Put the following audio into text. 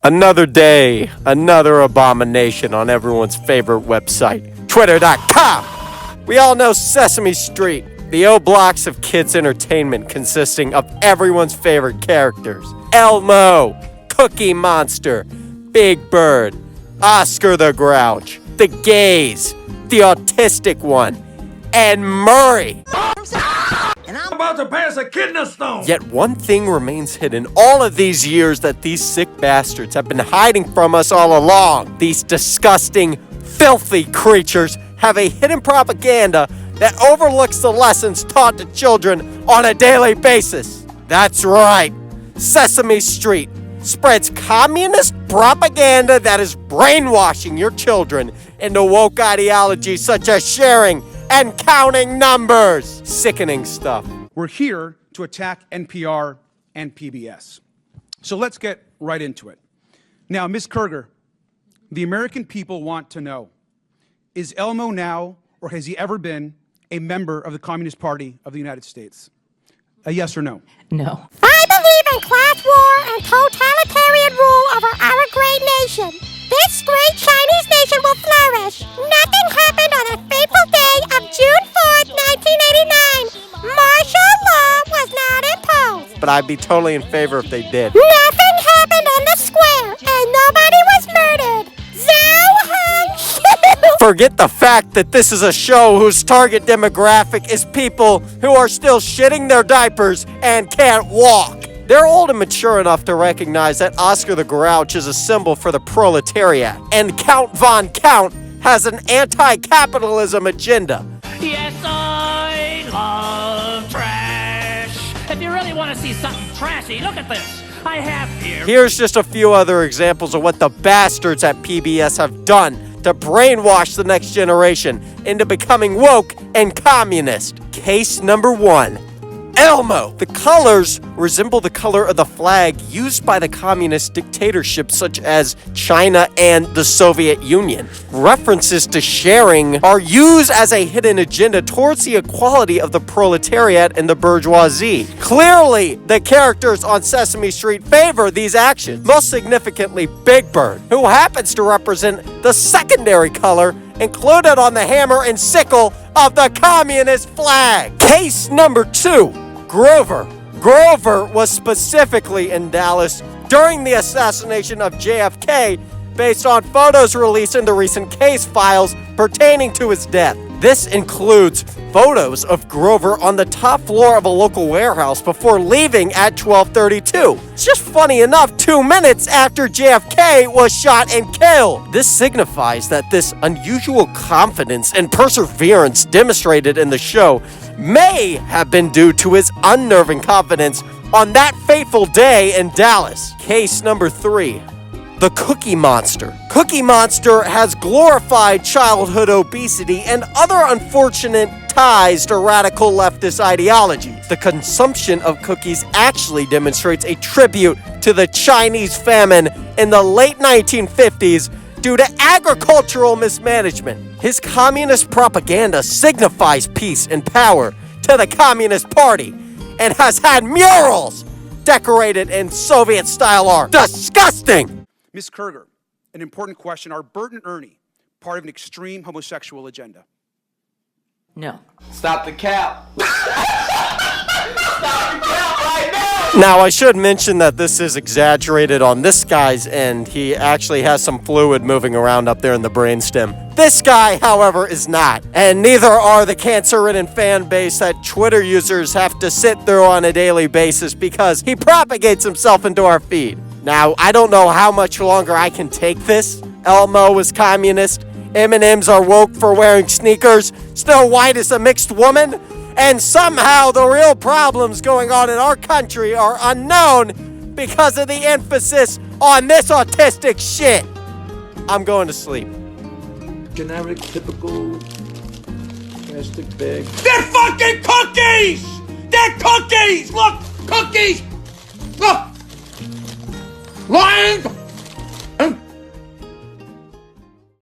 Another day, another abomination on everyone's favorite website, Twitter.com. We all know Sesame Street, the O blocks of kids' entertainment consisting of everyone's favorite characters. Elmo, Cookie Monster, Big Bird, Oscar the Grouch, the Gays, the Autistic One, and Murray. And I'm about to pass a kidney stone. Yet one thing remains hidden all of these years that these sick bastards have been hiding from us all along. These disgusting, filthy creatures have a hidden propaganda that overlooks the lessons taught to children on a daily basis. That's right. Sesame Street spreads communist propaganda that is brainwashing your children into woke ideologies such as sharing and counting numbers. Sickening stuff. We're here to attack NPR and PBS. So let's get right into it. Now, Ms. Kerger, the American people want to know, is Elmo now, or has he ever been, a member of the Communist Party of the United States? A yes or no? No. I believe in class war and totalitarian rule over our great nation. This great Chinese nation will flourish. Nothing happened on the fateful day of June 4th, 1989. Martial law was not imposed. But I'd be totally in favor if they did. Nothing happened on the square, and nobody was murdered. Zhao Heng Shu. Forget the fact that this is a show whose target demographic is people who are still shitting their diapers and can't walk. They're old and mature enough to recognize that Oscar the Grouch is a symbol for the proletariat, and Count Von Count has an anti-capitalism agenda. Yes, I love trash. If you really want to see something trashy, look at this. I have here. Here's just a few other examples of what the bastards at PBS have done to brainwash the next generation into becoming woke and communist. Case number 1. Elmo. The colors resemble the color of the flag used by the communist dictatorships such as China and the Soviet Union. References to sharing are used as a hidden agenda towards the equality of the proletariat and the bourgeoisie. Clearly, the characters on Sesame Street favor these actions, most significantly Big Bird, who happens to represent the secondary color included on the hammer and sickle of the communist flag. Case number 2. Grover. Grover was specifically in Dallas during the assassination of JFK based on photos released in the recent case files pertaining to his death. This includes photos of Grover on the top floor of a local warehouse before leaving at 12:32. It's just funny enough, 2 minutes after JFK was shot and killed. This signifies that this unusual confidence and perseverance demonstrated in the show may have been due to his unnerving confidence on that fateful day in Dallas. Case number 3. The Cookie Monster. Cookie Monster has glorified childhood obesity and other unfortunate ties to radical leftist ideologies. The consumption of cookies actually demonstrates a tribute to the Chinese famine in the late 1950s due to agricultural mismanagement. His communist propaganda signifies peace and power to the Communist Party and has had murals decorated in Soviet-style art. Disgusting! Ms. Kerger, an important question. Are Bert and Ernie part of an extreme homosexual agenda? No. Stop the cap. Stop the cap right now. Now, I should mention that this is exaggerated on this guy's end. He actually has some fluid moving around up there in the brainstem. This guy, however, is not. And neither are the cancer-ridden fan base that Twitter users have to sit through on a daily basis because he propagates himself into our feed. Now, I don't know how much longer I can take this. Elmo is communist. M&Ms are woke for wearing sneakers. Snow White is a mixed woman. And somehow the real problems going on in our country are unknown because of the emphasis on this autistic shit. I'm going to sleep. Generic, typical plastic bag. They're fucking cookies! They're cookies! Look! Cookies! Look! Lying